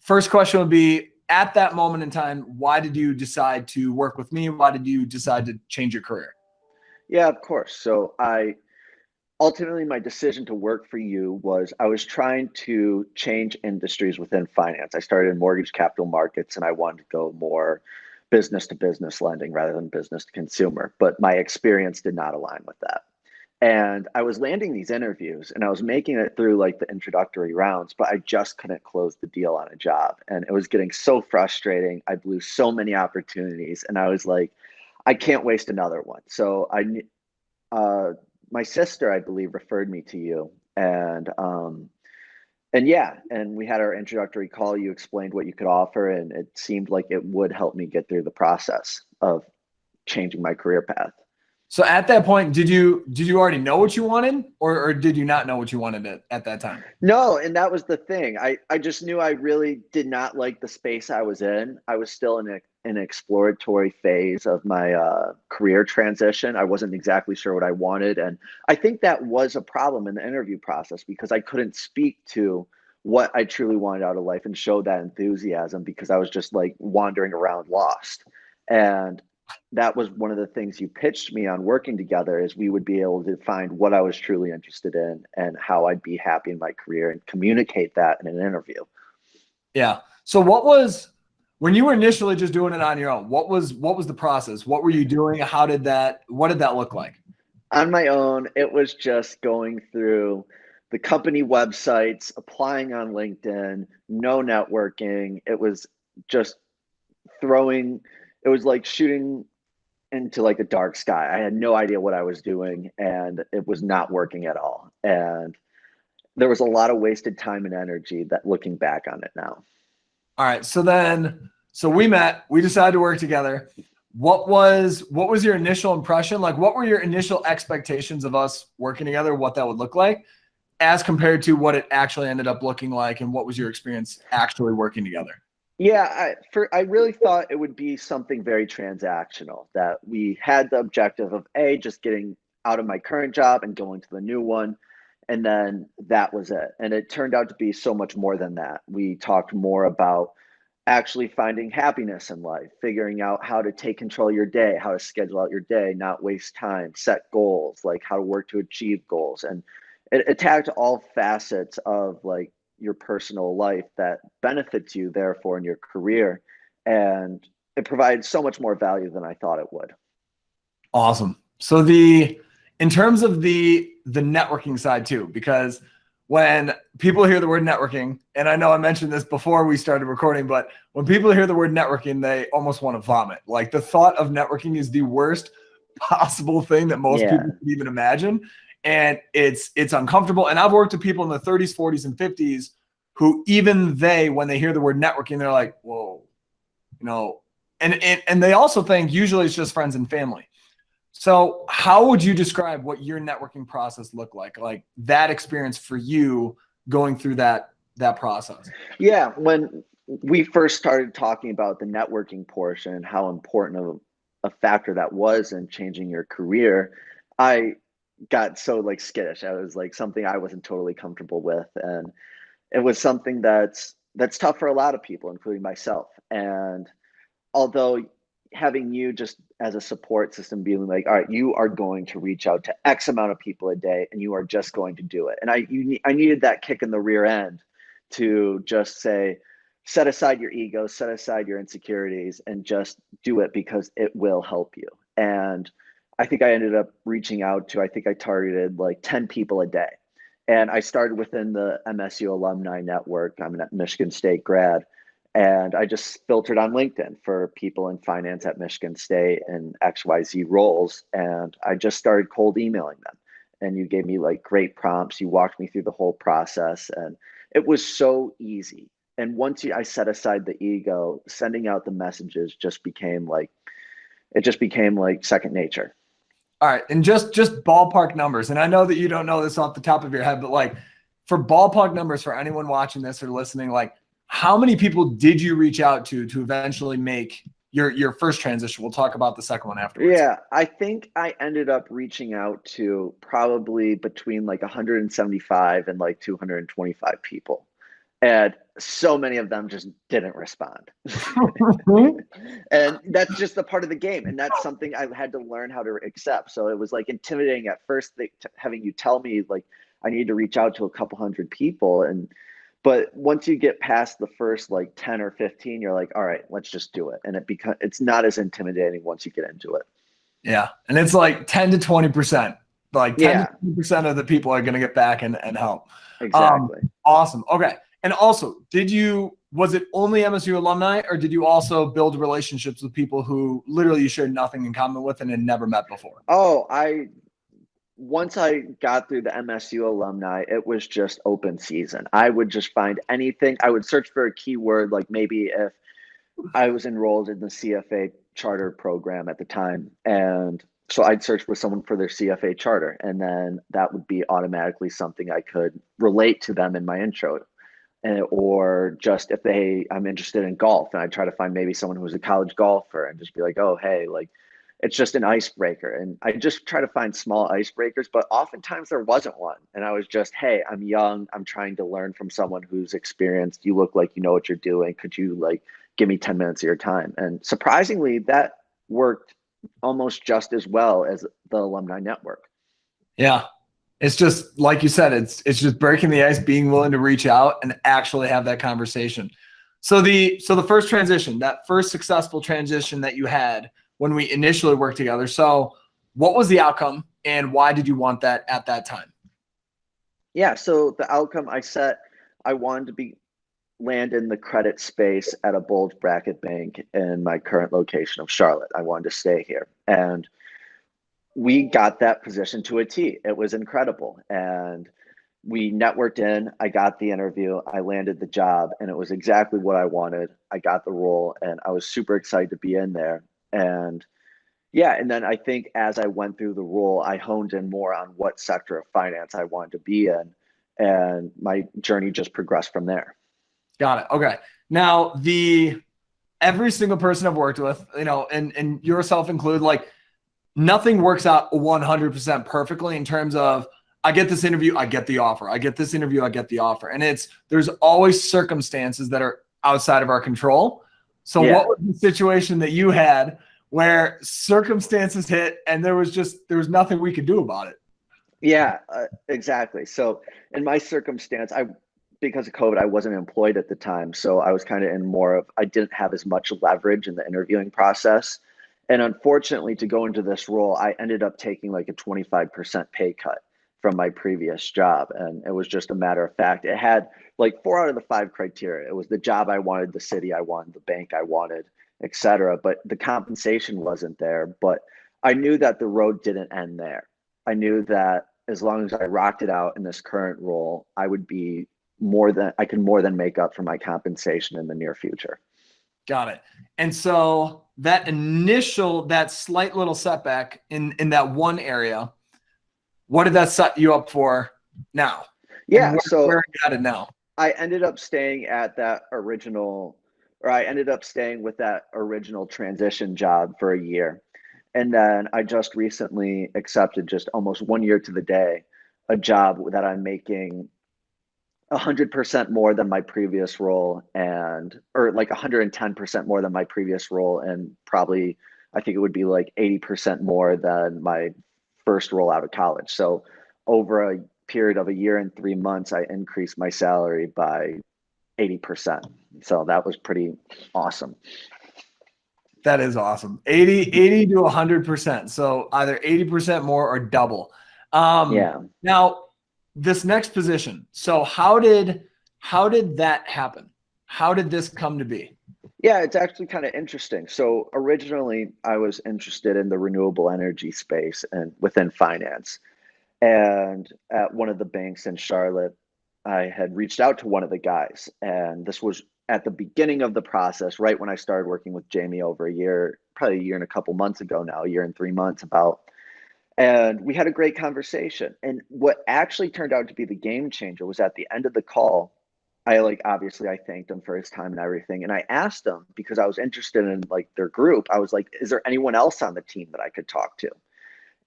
first question would be, at that moment in time, why did you decide to work with me? Why did you decide to change your career? Yeah, of course. So ultimately, my decision to work for you was I was trying to change industries within finance. I started in mortgage capital markets, and I wanted to go more business to business lending rather than business to consumer. But my experience did not align with that. And I was landing these interviews and I was making it through like the introductory rounds, but I just couldn't close the deal on a job. And it was getting so frustrating. I blew so many opportunities, and I was like, I can't waste another one. So my sister, I believe, referred me to you, and yeah, and we had our introductory call. You explained what you could offer, and it seemed like it would help me get through the process of changing my career path. So at that point, did you already know what you wanted, or did you not know what you wanted at that time? No, and that was the thing. I just knew I really did not like the space I was in. I was still in an exploratory phase of my career transition. I wasn't exactly sure what I wanted. And I think that was a problem in the interview process because I couldn't speak to what I truly wanted out of life and show that enthusiasm because I was just like wandering around lost. And that was one of the things you pitched me on working together is we would be able to find what I was truly interested in and how I'd be happy in my career and communicate that in an interview. Yeah. So when you were initially just doing it on your own, what was the process? What were you doing? What did that look like? On my own, it was just going through the company websites, applying on LinkedIn, no networking. It was just it was like shooting into like a dark sky. I had no idea what I was doing and it was not working at all. And there was a lot of wasted time and energy that looking back on it now. All right. So we met, we decided to work together. What was your initial impression? Like, what were your initial expectations of us working together, what that would look like as compared to what it actually ended up looking like? And what was your experience actually working together? Yeah, I really thought it would be something very transactional, that we had the objective of just getting out of my current job and going to the new one. And then that was it. And it turned out to be so much more than that. We talked more about actually finding happiness in life, figuring out how to take control of your day, how to schedule out your day, not waste time, set goals, like how to work to achieve goals. And it attacked all facets of like your personal life that benefits you therefore in your career, and it provides so much more value than I thought it would. Awesome. So in terms of the networking side too, because when people hear the word networking, and I know I mentioned this before we started recording, but when people hear the word networking, they almost want to vomit. Like, the thought of networking is the worst possible thing that most people can even imagine. And it's uncomfortable. And I've worked with people in the 30s, 40s, and 50s who even when they hear the word networking, they're like, whoa, and they also think usually it's just friends and family. So how would you describe what your networking process looked like that experience for you going through that process? Yeah. When we first started talking about the networking portion, how important of a factor that was in changing your career, I got so like skittish. I was like something I wasn't totally comfortable with. And it was something that's tough for a lot of people, including myself. And although having you just as a support system being like, all right, you are going to reach out to X amount of people a day and you are just going to do it. And I needed that kick in the rear end to just say, set aside your ego, set aside your insecurities, and just do it because it will help you. And I think I ended up reaching out to, I think I targeted like 10 people a day. And I started within the MSU alumni network. I'm a Michigan State grad. And I just filtered on LinkedIn for people in finance at Michigan State and XYZ roles. And I just started cold emailing them. And you gave me like great prompts. You walked me through the whole process. And it was so easy. And once I set aside the ego, sending out the messages just became like second nature. All right. And just ballpark numbers. And I know that you don't know this off the top of your head, but like, for ballpark numbers for anyone watching this or listening, like, how many people did you reach out to eventually make your first transition? We'll talk about the second one afterwards. Yeah, I think I ended up reaching out to probably between like 175 and like 225 people. And so many of them just didn't respond. And that's just a part of the game. And that's something I had to learn how to accept. So it was like intimidating at first, having you tell me like, I need to reach out to a couple hundred people. But once you get past the first like 10 or 15, you're like, all right, let's just do it. And it's not as intimidating once you get into it. Yeah. And it's like 10 to 20%. Like 10 Yeah, to 20% of the people are going to get back and help. exactly. Awesome. Okay. And also, was it only MSU alumni, or did you also build relationships with people who literally you shared nothing in common with and had never met before? Oh, once I got through the MSU alumni, it was just open season. I would just find anything. I would search for a keyword, like maybe if I was enrolled in the CFA charter program at the time. And so I'd search for someone for their CFA charter, and then that would be automatically something I could relate to them in my intro. Or just if I'm interested in golf, and I try to find maybe someone who's a college golfer and just be like, oh, hey, like, it's just an icebreaker. And I just try to find small icebreakers, but oftentimes there wasn't one. And I was just, hey, I'm young. I'm trying to learn from someone who's experienced. You look like you know what you're doing. Could you like give me 10 minutes of your time? And surprisingly, that worked almost just as well as the alumni network. Yeah. It's just like you said, it's just breaking the ice, being willing to reach out and actually have that conversation. So the first transition, that first successful transition that you had when we initially worked together. So what was the outcome and why did you want that at that time? Yeah. So the outcome I wanted to land in the credit space at a bulge bracket bank in my current location of Charlotte. I wanted to stay here. And we got that position to a T. It was incredible. And we networked in. I got the interview. I landed the job, and it was exactly what I wanted. I got the role, and I was super excited to be in there. And yeah, and then I think as I went through the role, I honed in more on what sector of finance I wanted to be in, and my journey just progressed from there. Got it. Okay. Now every single person I've worked with, and yourself included, like nothing works out 100% perfectly in terms of I get this interview, I get the offer. I get this interview, I get the offer. And there's always circumstances that are outside of our control. So what was the situation that you had where circumstances hit and there was nothing we could do about it? Yeah, exactly. So in my circumstance, because of COVID, I wasn't employed at the time. So I was kind of I didn't have as much leverage in the interviewing process. And unfortunately, to go into this role, I ended up taking like a 25% pay cut from my previous job. And it was just a matter of fact. It had like 4 out of the 5 criteria. It was the job I wanted, the city I wanted, the bank I wanted, etc. But the compensation wasn't there. But I knew that the road didn't end there. I knew that as long as I rocked it out in this current role, I could more than make up for my compensation in the near future. Got it. And so that slight little setback in that one area, what did that set you up for now? Yeah. Where are you at now? I ended up staying with that original transition job for a year. And then I just recently accepted, just almost 1 year to the day, a job that I'm making 100% more than my previous role, or like 110% more than my previous role. And probably, I think it would be like 80% more than my first role out of college. So over a period of a year and 3 months, I increased my salary by 80%. So that was pretty awesome. That is awesome. 80 to 100%. So either 80% more or double. Yeah. Now, this next position. So how did that happen? How did this come to be? Yeah, it's actually kind of interesting. So originally, I was interested in the renewable energy space and within finance. And at one of the banks in Charlotte, I had reached out to one of the guys, and this was at the beginning of the process, right when I started working with Jamie over probably a year and a couple months ago now, a year and 3 months about. And we had a great conversation. And what actually turned out to be the game changer was at the end of the call, obviously I thanked him for his time and everything. And I asked him, because I was interested in like their group, I was like, is there anyone else on the team that I could talk to?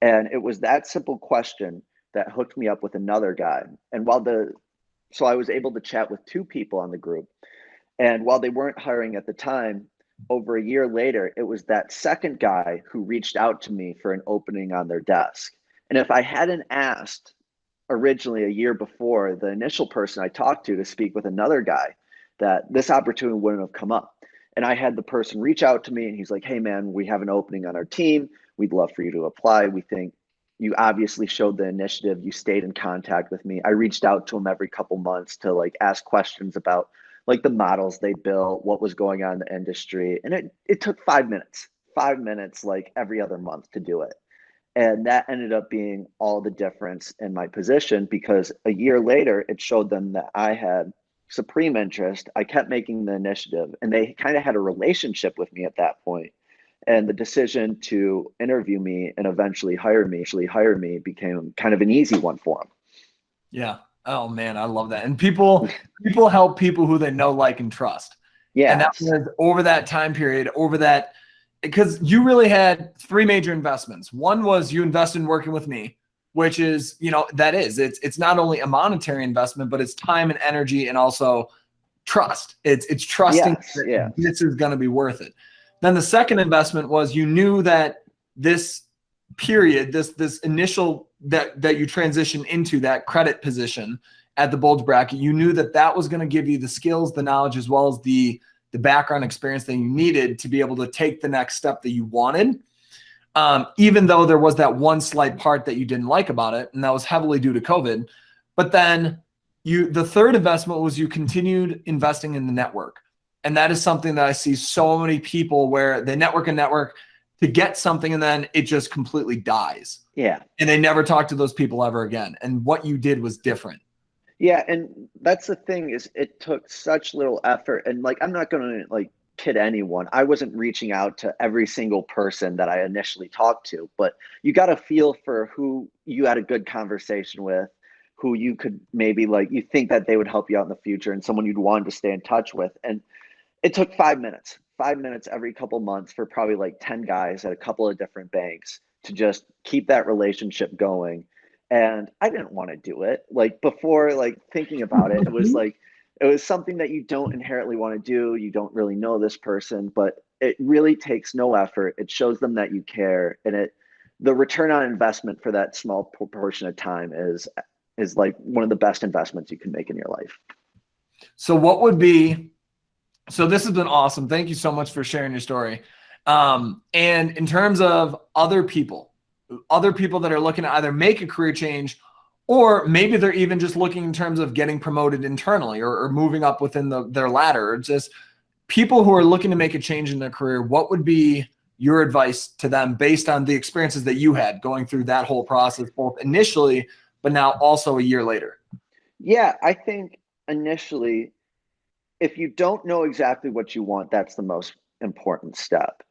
And it was that simple question that hooked me up with another guy. And while the So I was able to chat with 2 people on the group. And while they weren't hiring at the time, over a year later, it was that second guy who reached out to me for an opening on their desk. And if I hadn't asked originally a year before the initial person I talked to speak with another guy, that this opportunity wouldn't have come up. And I had the person reach out to me and he's like, hey man, we have an opening on our team. We'd love for you to apply. We think you obviously showed the initiative. You stayed in contact with me. I reached out to him every couple months to like ask questions about like the models they built, what was going on in the industry. And it took 5 minutes, like every other month to do it. And that ended up being all the difference in my position, because a year later, it showed them that I had supreme interest. I kept making the initiative, and they kind of had a relationship with me at that point. And the decision to interview me and eventually hire me became kind of an easy one for them. Yeah. Oh man, I love that. And people help people who they know, like, and trust. Yeah. And that was over that time period, because you really had 3 major investments. One was you invested in working with me, which is, it's not only a monetary investment, but it's time and energy, and also trust. It's trusting that this is going to be worth it. Then the second investment was you knew that this period, this initial that you transition into that credit position at the bulge bracket, you knew that was going to give you the skills, the knowledge, as well as the background experience that you needed to be able to take the next step that you wanted. Even though there was that one slight part that you didn't like about it, and that was heavily due to COVID. But then the third investment was you continued investing in the network. And that is something that I see so many people where they network to get something, and then it just completely dies. Yeah. And they never talk to those people ever again. And what you did was different. Yeah. And that's the thing, is it took such little effort. And like, I'm not going to like kid anyone. I wasn't reaching out to every single person that I initially talked to, but you got a feel for who you had a good conversation with, who you could maybe like, you think that they would help you out in the future, and someone you'd want to stay in touch with. And it took 5 minutes every couple months for probably like 10 guys at a couple of different banks to just keep that relationship going. And I didn't want to do it. Like, before, like, thinking about it, it was something that you don't inherently want to do. You don't really know this person, but it really takes no effort. It shows them that you care. And the return on investment for that small proportion of time is like one of the best investments you can make in your life. So this has been awesome. Thank you so much for sharing your story. And in terms of other people that are looking to either make a career change, or maybe they're even just looking in terms of getting promoted internally or moving up within their ladder, or just people who are looking to make a change in their career, what would be your advice to them based on the experiences that you had going through that whole process, both initially, but now also a year later? Yeah, I think initially, if you don't know exactly what you want, that's the most important step.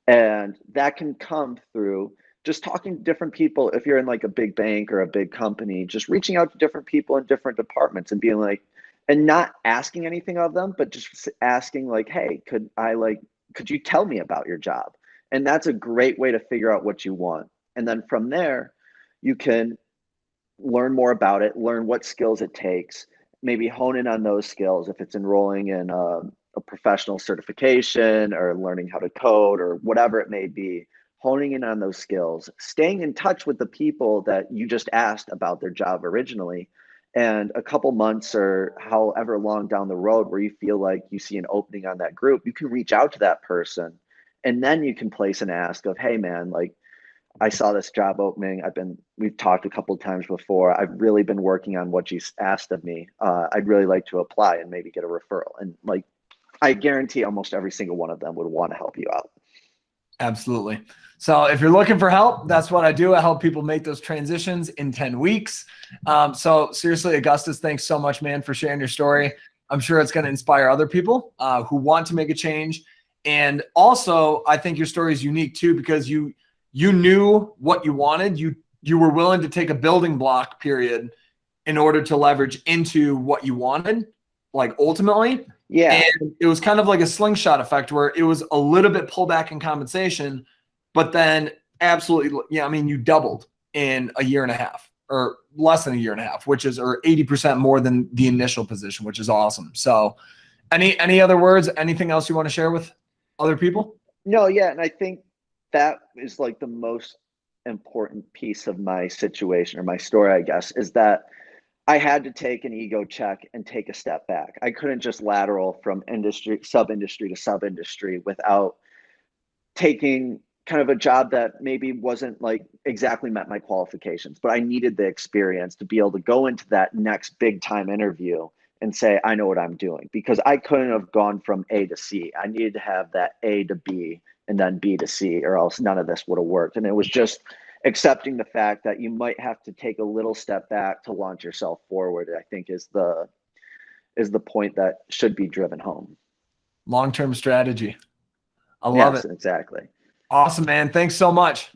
And that can come through just talking to different people. If you're in like a big bank or a big company, just reaching out to different people in different departments and being like, and not asking anything of them, but just asking like, hey, could you tell me about your job? And that's a great way to figure out what you want. And then from there, you can learn more about it, learn what skills it takes, maybe hone in on those skills. If it's enrolling in a professional certification or learning how to code or whatever it may be, honing in on those skills, staying in touch with the people that you just asked about their job originally. And a couple months or however long down the road where you feel like you see an opening on that group, you can reach out to that person. And then you can place an ask of, hey man, like, I saw this job opening. We've talked a couple of times before. I've really been working on what you asked of me. I'd really like to apply and maybe get a referral. And like, I guarantee almost every single one of them would want to help you out. Absolutely. So if you're looking for help, that's what I do. I help people make those transitions in 10 weeks. So seriously, Augustus, thanks so much, man, for sharing your story. I'm sure it's going to inspire other people who want to make a change. And also, I think your story is unique too, because you knew what you wanted. You were willing to take a building block period in order to leverage into what you wanted, like ultimately. Yeah. And it was kind of like a slingshot effect where it was a little bit pullback in compensation, but then absolutely, yeah, I mean, you doubled in a year and a half, or less than a year and a half, which is, or 80% more than the initial position, which is awesome. So any other words, anything else you want to share with other people? No, yeah. And I think that is like the most important piece of my situation, or my story, I guess, is that I had to take an ego check and take a step back. I couldn't just lateral from sub-industry to sub-industry without taking kind of a job that maybe wasn't like exactly met my qualifications, but I needed the experience to be able to go into that next big time interview and say, I know what I'm doing, because I couldn't have gone from A to C. I needed to have that A to B and then B to C, or else none of this would have worked. And it was just accepting the fact that you might have to take a little step back to launch yourself forward, I think is the point that should be driven home. Long-term strategy. I love it. Exactly. Awesome, man. Thanks so much.